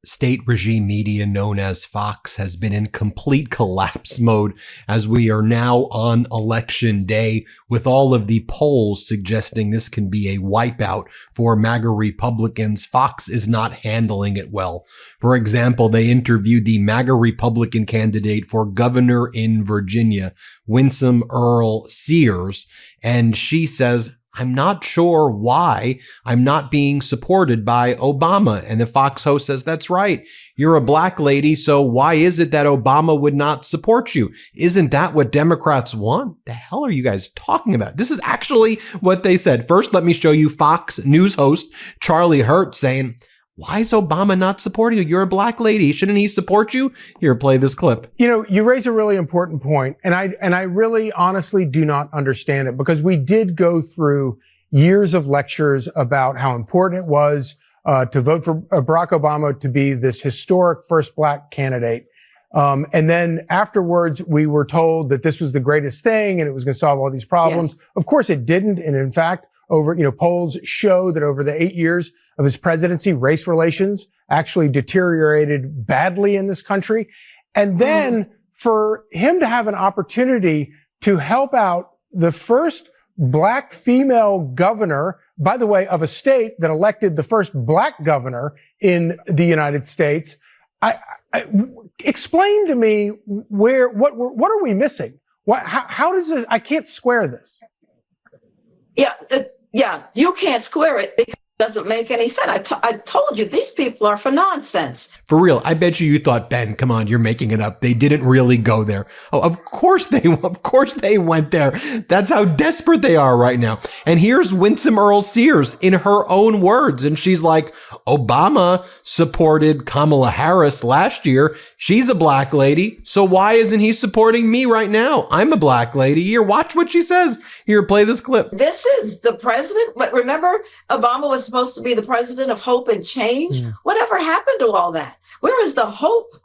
state regime media known as Fox has been in complete collapse mode as we are now on election day, with all of the polls suggesting this can be a wipeout for MAGA Republicans. Fox is not handling it well. For example, they interviewed the MAGA Republican candidate for governor in Virginia, Winsome Earl Sears, and she says, "I'm not sure why I'm not being supported by Obama." And the Fox host says, "That's right. You're a black lady. So why is it that Obama would not support you? Isn't that what Democrats want?" The hell are you guys talking about? This is actually what they said. First, let me show you Fox News host Charlie Hurt saying, "Why is Obama not supporting you? You're a black lady. Shouldn't he support you?" Here, play this clip. You know, you raise a really important point, and I really honestly do not understand it, because we did go through years of lectures about how important it was to vote for Barack Obama to be this historic first black candidate. And then afterwards, we were told that this was the greatest thing and it was going to solve all these problems. Yes. Of course, it didn't. And in fact, polls show that over the 8 years of his presidency, race relations actually deteriorated badly in this country. And then for him to have an opportunity to help out the first black female governor, by the way, of a state that elected the first black governor in the United States, explain to me what are we missing? How does this? I can't square this. Yeah, you can't square it because it doesn't make any sense. I told you, these people are for nonsense. For real, I bet you thought, Ben, come on, you're making it up. They didn't really go there. Oh, of course they went there. That's how desperate they are right now. And here's Winsome Earl Sears in her own words. And she's like, Obama supported Kamala Harris last year. She's a black lady. So why isn't he supporting me right now? I'm a black lady. Here, watch what she says. Here, play this clip. This is the president. But remember, Obama was supposed to be the president of hope and change. Whatever happened to all that? Where is the hope,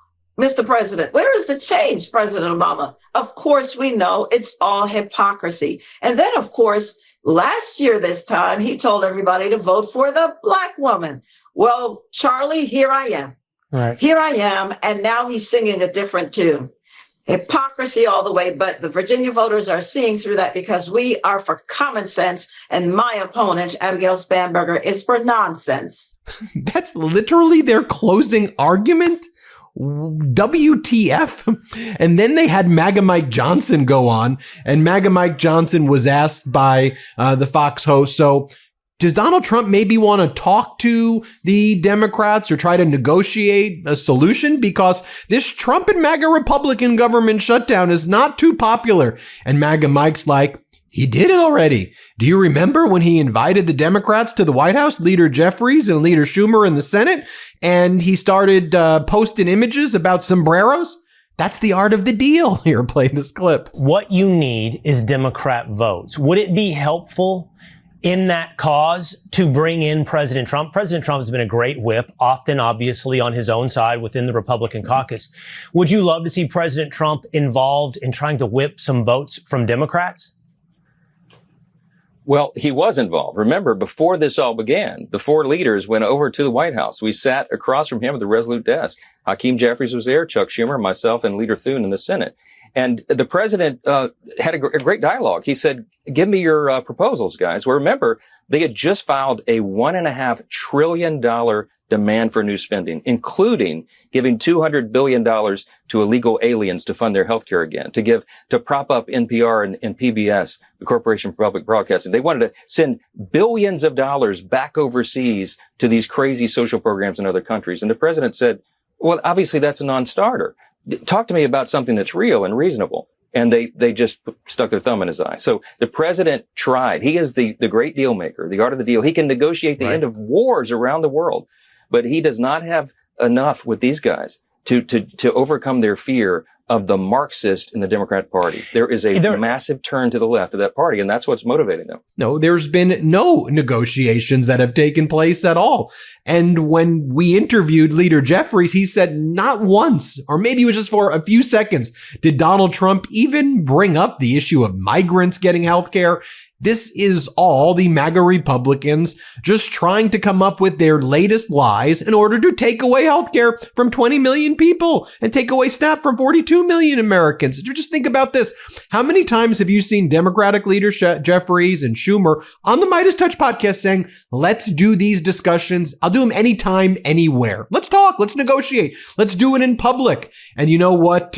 Mr. President? Where is the change, President Obama? Of course, we know it's all hypocrisy. And then, of course, last year, this time, he told everybody to vote for the black woman. Well, Charlie, here I am. Right. Here I am. And now he's singing a different tune. Hypocrisy all the way. But the Virginia voters are seeing through that because we are for common sense. And my opponent, Abigail Spanberger, is for nonsense. That's literally their closing argument? WTF? And then they had MAGA Mike Johnson go on. And MAGA Mike Johnson was asked by the Fox host, so does Donald Trump maybe want to talk to the Democrats or try to negotiate a solution? Because this Trump and MAGA Republican government shutdown is not too popular. And MAGA Mike's like, he did it already. Do you remember when he invited the Democrats to the White House, Leader Jeffries and Leader Schumer in the Senate, and he started posting images about sombreros? That's the art of the deal. Here, play this clip. What you need is Democrat votes. Would it be helpful in that cause to bring in President Trump? President Trump has been a great whip, often obviously on his own side within the Republican caucus. Would you love to see President Trump involved in trying to whip some votes from Democrats? Well, he was involved. Remember, before this all began, the four leaders went over to the White House. We sat across from him at the Resolute desk. Hakeem Jeffries was there, Chuck Schumer, myself, and Leader Thune in the Senate. And the president had a great dialogue. He said, give me your proposals, guys. Well, remember, they had just filed a $1.5 trillion demand for new spending, including giving $200 billion to illegal aliens to fund their healthcare again, to prop up NPR and PBS, the Corporation for Public Broadcasting. They wanted to send billions of dollars back overseas to these crazy social programs in other countries. And the president said, well, obviously that's a non-starter. Talk to me about something that's real and reasonable. And they just stuck their thumb in his eye. So the president tried. He is the great deal maker, the art of the deal. He can negotiate the end of wars around the world, but he does not have enough with these guys to overcome their fear of the Marxist in the Democrat Party. There is a massive turn to the left of that party, and that's what's motivating them. No, there's been no negotiations that have taken place at all. And when we interviewed Leader Jeffries, he said not once, or maybe it was just for a few seconds, did Donald Trump even bring up the issue of migrants getting health care. This is all the MAGA Republicans just trying to come up with their latest lies in order to take away healthcare from 20 million people and take away SNAP from 42 million Americans. Just think about this. How many times have you seen Democratic leaders Jeffries and Schumer on the MeidasTouch podcast saying, let's do these discussions. I'll do them anytime, anywhere. Let's talk. Let's negotiate. Let's do it in public. And you know what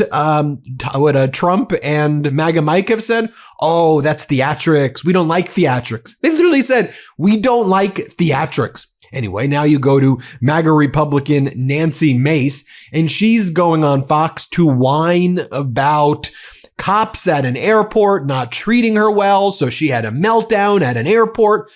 Trump and MAGA Mike have said? Oh, that's theatrics. We don't like theatrics. They literally said, we don't like theatrics. Anyway, now you go to MAGA Republican Nancy Mace, and she's going on Fox to whine about cops at an airport not treating her well, so she had a meltdown at an airport.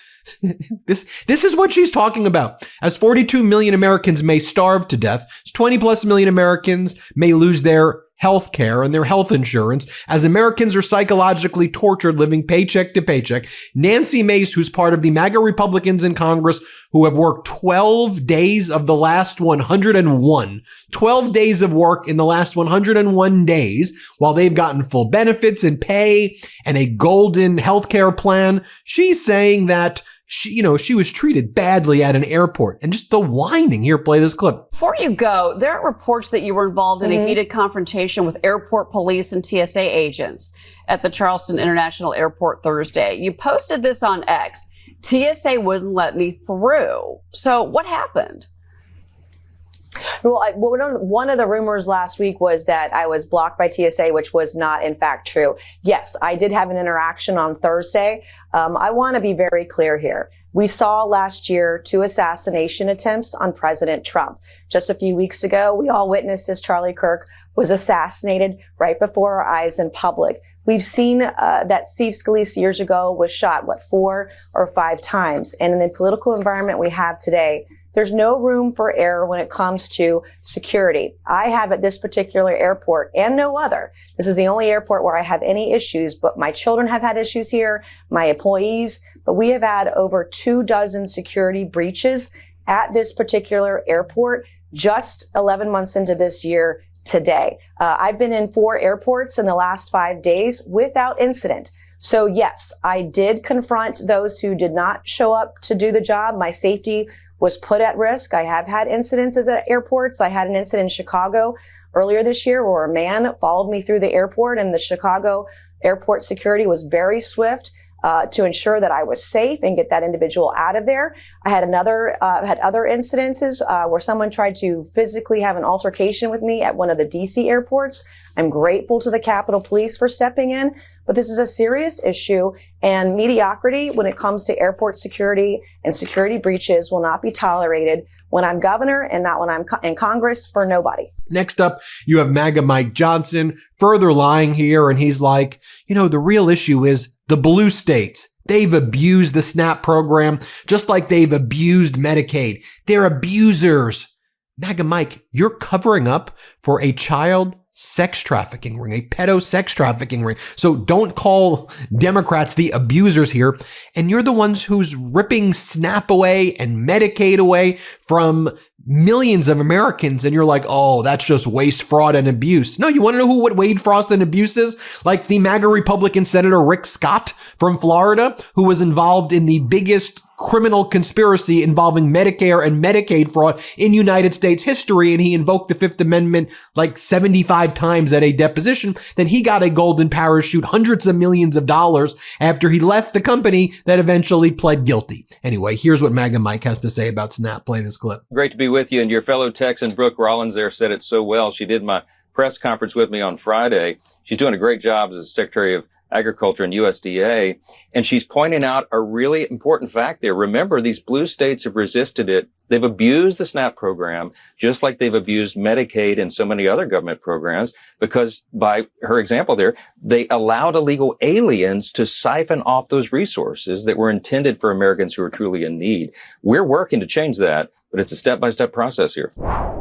This is what she's talking about. As 42 million Americans may starve to death, 20 plus million Americans may lose their health care and their health insurance, as Americans are psychologically tortured living paycheck to paycheck. Nancy Mace, who's part of the MAGA Republicans in Congress who have worked 12 days of the last 101, 12 days of work in the last 101 days, while they've gotten full benefits and pay and a golden healthcare plan. She's saying that she was treated badly at an airport. And just the whining here, play this clip. Before you go, there are reports that you were involved in a heated confrontation with airport police and TSA agents at the Charleston International Airport Thursday. You posted this on X. TSA wouldn't let me through. So what happened? Well, one of the rumors last week was that I was blocked by TSA, which was not, in fact, true. Yes, I did have an interaction on Thursday. I want to be very clear here. We saw last year 2 assassination attempts on President Trump. Just a few weeks ago, we all witnessed as Charlie Kirk was assassinated right before our eyes in public. We've seen that Steve Scalise years ago was shot, 4 or 5 times. And in the political environment we have today, there's no room for error when it comes to security. I have at this particular airport and no other. This is the only airport where I have any issues, but my children have had issues here, my employees, but we have had over 24 security breaches at this particular airport just 11 months into this year today. I've been in 4 airports in the last 5 days without incident. So yes, I did confront those who did not show up to do the job. My safety was put at risk. I have had incidences at airports. I had an incident in Chicago earlier this year where a man followed me through the airport, and the Chicago airport security was very swift to ensure that I was safe and get that individual out of there. I had other incidences where someone tried to physically have an altercation with me at one of the DC airports. I'm grateful to the Capitol Police for stepping in, but this is a serious issue, and mediocrity when it comes to airport security and security breaches will not be tolerated when I'm governor and not when I'm in Congress for nobody. Next up, you have MAGA Mike Johnson further lying here, and he's like, the real issue is the blue states. They've abused the SNAP program just like they've abused Medicaid. They're abusers. MAGA Mike, you're covering up for a child sex trafficking ring, a pedo sex trafficking ring. So don't call Democrats the abusers here. And you're the ones who's ripping SNAP away and Medicaid away from millions of Americans. And you're like, oh, that's just waste, fraud, and abuse. No, you want to know what Wade, Frost, and abuse is? Like the MAGA Republican Senator Rick Scott from Florida, who was involved in the biggest criminal conspiracy involving Medicare and Medicaid fraud in United States history, and he invoked the Fifth Amendment like 75 times at a deposition. Then he got a golden parachute, hundreds of millions of dollars after he left the company that eventually pled guilty. Anyway, here's what MAGA Mike has to say about SNAP. Play this clip. Great to be with you. And your fellow Texan, Brooke Rollins, there said it so well. She did my press conference with me on Friday. She's doing a great job as Secretary of Agriculture and USDA. And she's pointing out a really important fact there. Remember, these blue states have resisted it. They've abused the SNAP program, just like they've abused Medicaid and so many other government programs, because by her example there, they allowed illegal aliens to siphon off those resources that were intended for Americans who are truly in need. We're working to change that, But it's a step-by-step process here.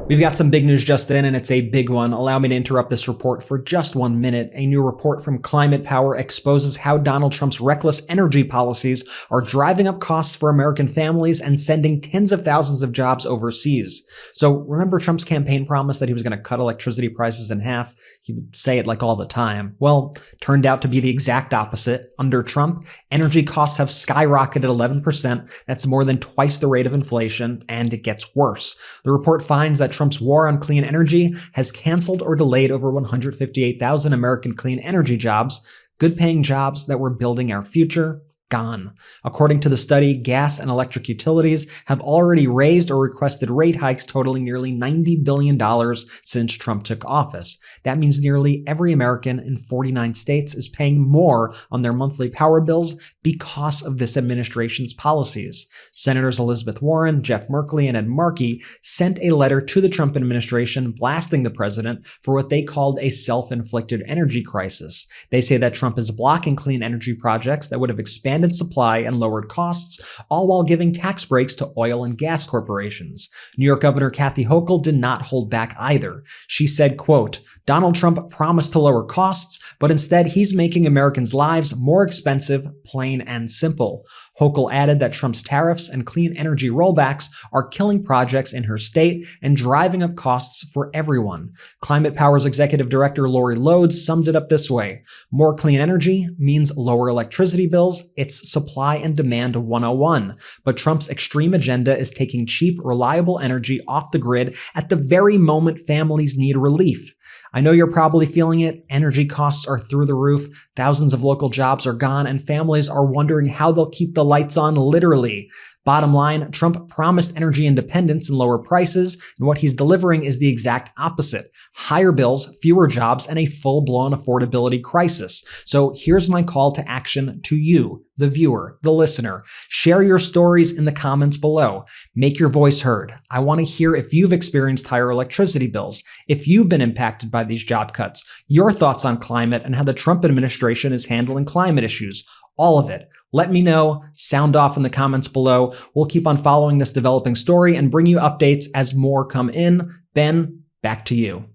We've got some big news just in, and it's a big one. Allow me to interrupt this report for just 1 minute. A new report from Climate Power exposes how Donald Trump's reckless energy policies are driving up costs for American families and sending tens of thousands of jobs overseas. So remember Trump's campaign promise that he was going to cut electricity prices in half? He would say it like all the time. Well, turned out to be the exact opposite. Under Trump, energy costs have skyrocketed 11%. That's more than twice the rate of inflation, and it gets worse. The report finds that Trump's war on clean energy has canceled or delayed over 158,000 American clean energy jobs, good-paying jobs that were building our future. Gone. According to the study, gas and electric utilities have already raised or requested rate hikes totaling nearly $90 billion since Trump took office. That means nearly every American in 49 states is paying more on their monthly power bills because of this administration's policies. Senators Elizabeth Warren, Jeff Merkley, and Ed Markey sent a letter to the Trump administration blasting the president for what they called a self-inflicted energy crisis. They say that Trump is blocking clean energy projects that would have expanded supply and lowered costs, all while giving tax breaks to oil and gas corporations. New York Governor Kathy Hochul did not hold back either. She said, quote, Donald Trump promised to lower costs, but instead he's making Americans' lives more expensive, plain and simple. Hochul added that Trump's tariffs and clean energy rollbacks are killing projects in her state and driving up costs for everyone. Climate Power's executive director Lori Lodes summed it up this way. More clean energy means lower electricity bills. It's supply and demand 101. But Trump's extreme agenda is taking cheap, reliable energy off the grid at the very moment families need relief. I know you're probably feeling it. Energy costs are through the roof. Thousands of local jobs are gone, and families are wondering how they'll keep the lights on, literally. Bottom line, Trump promised energy independence and lower prices, and what he's delivering is the exact opposite. Higher bills, fewer jobs, and a full-blown affordability crisis. So here's my call to action to you, the viewer, the listener. Share your stories in the comments below. Make your voice heard. I want to hear if you've experienced higher electricity bills, if you've been impacted by these job cuts, your thoughts on climate and how the Trump administration is handling climate issues. All of it. Let me know. Sound off in the comments below. We'll keep on following this developing story and bring you updates as more come in. Ben, back to you.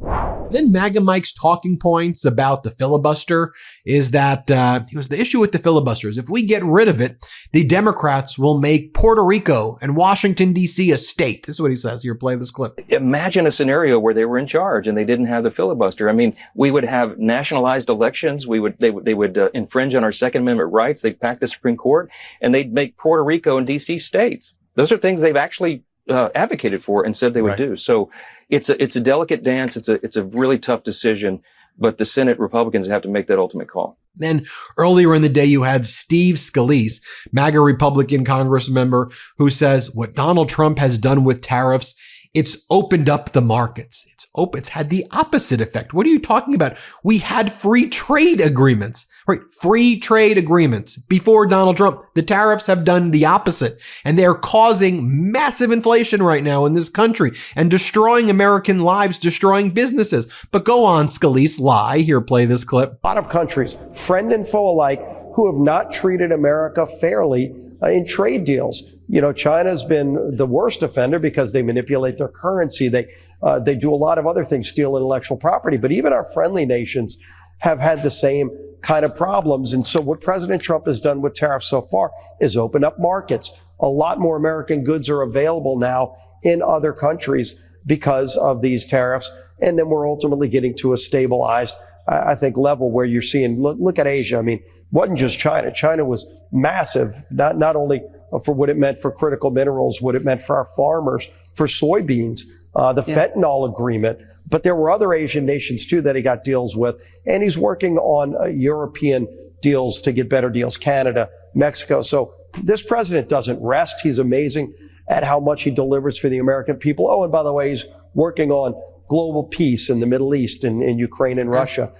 Then MAGA Mike's talking points about the filibuster is that the issue with the filibuster is if we get rid of it, the Democrats will make Puerto Rico and Washington, D.C. a state. This is what he says. Here, play this clip. Imagine a scenario where they were in charge and they didn't have the filibuster. I mean, we would have nationalized elections. They would infringe on our Second Amendment rights. They'd pack the Supreme Court and they'd make Puerto Rico and D.C. states. Those are things they've actually advocated for and said they would do. So it's a delicate dance. It's a really tough decision, but the Senate Republicans have to make that ultimate call. Then earlier in the day, you had Steve Scalise, MAGA Republican Congress member, who says what Donald Trump has done with tariffs, it's opened up the markets. It's had the opposite effect. What are you talking about? We had free trade agreements, right? Free trade agreements before Donald Trump. The tariffs have done the opposite, and they're causing massive inflation right now in this country and destroying American lives, destroying businesses. But go on, Scalise, lie. Here, play this clip. A lot of countries, friend and foe alike, who have not treated America fairly in trade deals. You know, China's been the worst offender because they manipulate their currency. They do a lot of other things, steal intellectual property. But even our friendly nations have had the same kind of problems. And so what President Trump has done with tariffs so far is open up markets. A lot more American goods are available now in other countries because of these tariffs. And then we're ultimately getting to a stabilized, I think, level where you're seeing, look at Asia. I mean, it wasn't just China. China was massive, not only for what it meant for critical minerals, what it meant for our farmers, for soybeans, the fentanyl agreement. But there were other Asian nations, too, that he got deals with. And he's working on European deals to get better deals, Canada, Mexico. So this president doesn't rest. He's amazing at how much he delivers for the American people. Oh, and by the way, he's working on global peace in the Middle East and in Ukraine and Russia.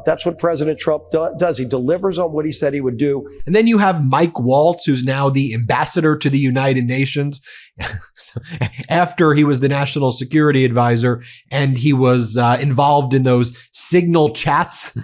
That's what President Trump does. He delivers on what he said he would do. And then you have Mike Waltz, who's now the ambassador to the United Nations. after he was the national security advisor and he was involved in those signal chats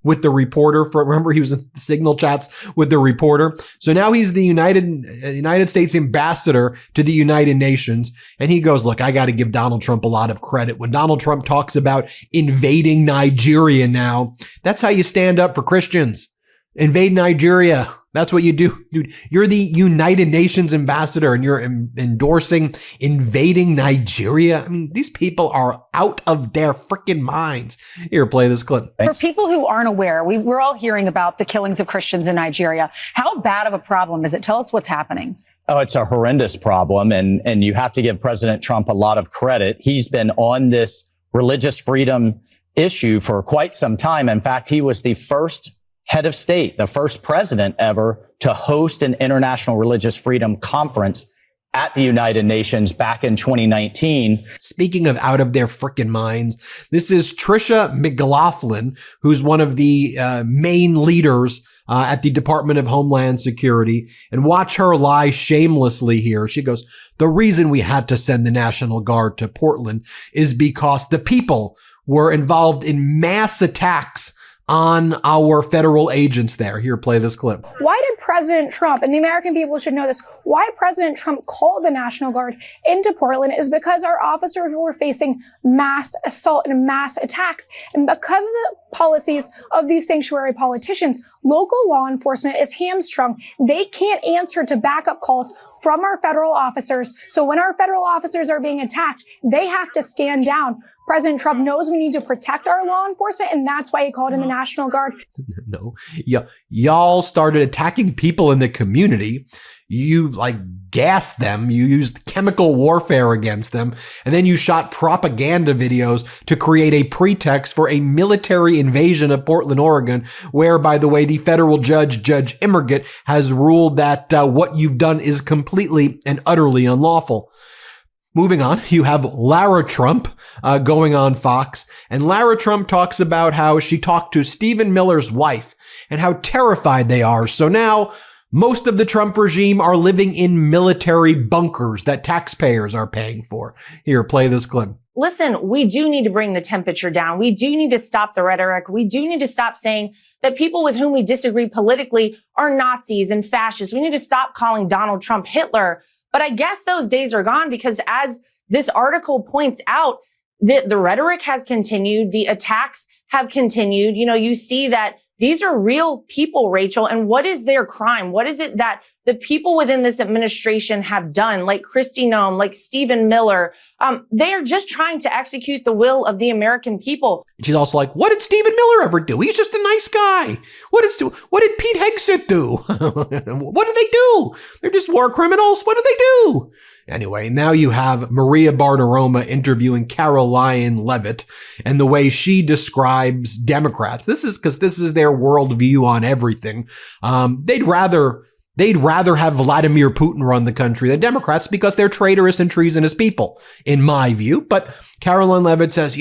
with the reporter. Remember, he was in signal chats with the reporter. So now he's the United States ambassador to the United Nations. And he goes, look, I got to give Donald Trump a lot of credit. When Donald Trump talks about invading Nigeria now, that's how you stand up for Christians. Invade Nigeria. That's what you do. Dude, you're the United Nations ambassador and you're endorsing invading Nigeria. I mean, these people are out of their freaking minds. Here, play this clip. For people who aren't aware, we're all hearing about the killings of Christians in Nigeria. How bad of a problem is it? Tell us what's happening. Oh, it's a horrendous problem. And you have to give President Trump a lot of credit. He's been on this religious freedom issue for quite some time. In fact, he was the first head of state, the first president ever to host an international religious freedom conference at the United Nations back in 2019. Speaking of out of their frickin' minds, this is Tricia McLaughlin, who's one of the main leaders at the Department of Homeland Security. And watch her lie shamelessly here. She goes, the reason we had to send the National Guard to Portland is because the people were involved in mass attacks on our federal agents there. Here, play this clip. Why did President Trump, and the American people should know this, why President Trump called the National Guard into Portland is because our officers were facing mass assault and mass attacks. And because of the policies of these sanctuary politicians, local law enforcement is hamstrung. They can't answer to backup calls from our federal officers. So when our federal officers are being attacked, they have to stand down. President Trump knows we need to protect our law enforcement, and that's why he called in the National Guard. No, y'all started attacking people in the community. You gassed them. You used chemical warfare against them. And then you shot propaganda videos to create a pretext for a military invasion of Portland, Oregon, where, by the way, the federal Judge Immergut, has ruled that what you've done is completely and utterly unlawful. Moving on, you have Lara Trump going on Fox, and Lara Trump talks about how she talked to Stephen Miller's wife and how terrified they are. So now most of the Trump regime are living in military bunkers that taxpayers are paying for. Here, play this clip. Listen, we do need to bring the temperature down. We do need to stop the rhetoric. We do need to stop saying that people with whom we disagree politically are Nazis and fascists. We need to stop calling Donald Trump Hitler. But I guess those days are gone because, as this article points out, the rhetoric has continued. The attacks have continued. You know, you see that these are real people, Rachel. And what is their crime? What is it that the people within this administration have done, like Kristi Noem, like Stephen Miller? They are just trying to execute the will of the American people. She's also like, what did Stephen Miller ever do? He's just a nice guy. What did Pete Hegseth do? What did they do? They're just war criminals. What did they do? Anyway, now you have Maria Bartiromo interviewing Caroline Leavitt and the way she describes Democrats. This is their worldview on everything. They'd rather have Vladimir Putin run the country than Democrats because they're traitorous and treasonous people, in my view. But Caroline Leavitt says,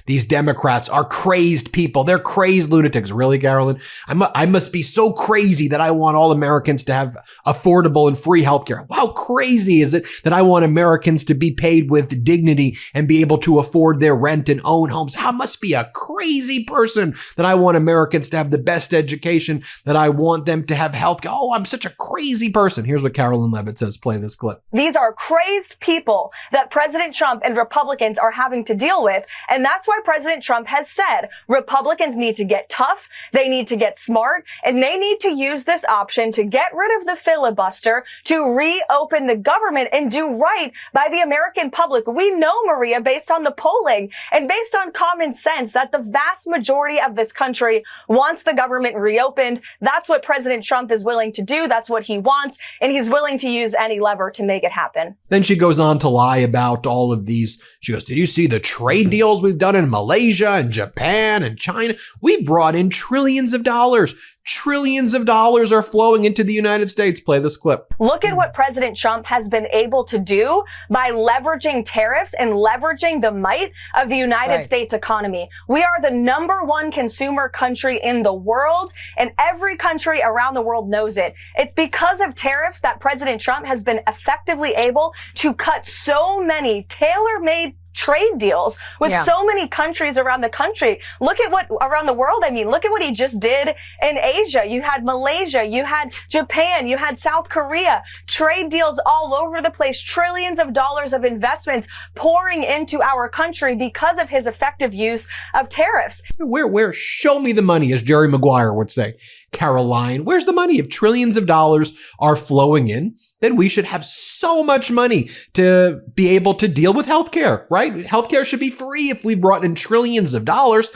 these Democrats are crazed people. They're crazed lunatics. Really, Caroline? I must be so crazy that I want all Americans to have affordable and free healthcare. How crazy is it that I want Americans to be paid with dignity and be able to afford their rent and own homes? I must be a crazy person that I want Americans to have the best education, that I want them to have healthcare. Oh, I'm such a crazy person. Here's what Caroline Leavitt says. Play this clip. These are crazed people that President Trump and Republicans are having to deal with. And that's why President Trump has said Republicans need to get tough. They need to get smart, and they need to use this option to get rid of the filibuster, to reopen the government and do right by the American public. We know, Maria, based on the polling and based on common sense, that the vast majority of this country wants the government reopened. That's what President Trump is willing to do. That's what he wants, and he's willing to use any lever to make it happen. Then she goes on to lie about all of these. She goes, did you see the trade deals we've done in Malaysia and Japan and China? We brought in trillions of dollars. Trillions of dollars are flowing into the United States. Play this clip. Look at what President Trump has been able to do by leveraging tariffs and leveraging the might of the United States economy. We are the #1 consumer country in the world, and every country around the world knows it. It's because of tariffs that President Trump has been effectively able to cut so many tailor-made trade deals with so many countries around the country. Look at what around the world. I mean, look at what he just did in Asia. You had Malaysia, you had Japan, you had South Korea, trade deals all over the place, trillions of dollars of investments pouring into our country because of his effective use of tariffs. Where, show me the money, as Jerry Maguire would say. Caroline, where's the money? If trillions of dollars are flowing in, then we should have so much money to be able to deal with healthcare, right? Healthcare should be free if we brought in trillions of dollars.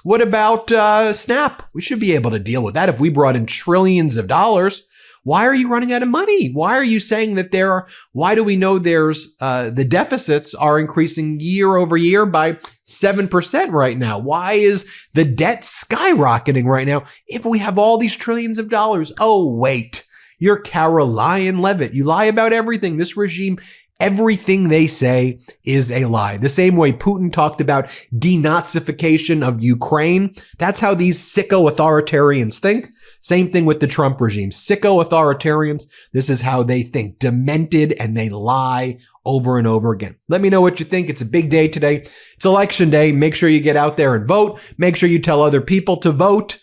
What about SNAP? We should be able to deal with that if we brought in trillions of dollars. Why are you running out of money? Why are you saying that why do we know the deficits are increasing year over year by 7% right now? Why is the debt skyrocketing right now if we have all these trillions of dollars? Oh, wait. You're Caroline Levitt. You lie about everything. This regime, everything they say is a lie. The same way Putin talked about denazification of Ukraine. That's how these sicko authoritarians think. Same thing with the Trump regime. Sicko authoritarians, this is how they think. Demented, and they lie over and over again. Let me know what you think. It's a big day today. It's election day. Make sure you get out there and vote. Make sure you tell other people to vote.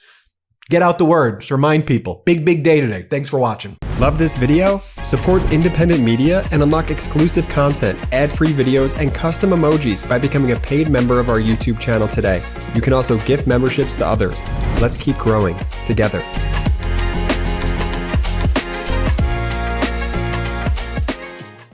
Get out the word. Just remind people. Big day today. Thanks for watching. Love this video? Support independent media and unlock exclusive content, ad-free videos, and custom emojis by becoming a paid member of our YouTube channel today. You can also gift memberships to others. Let's keep growing together.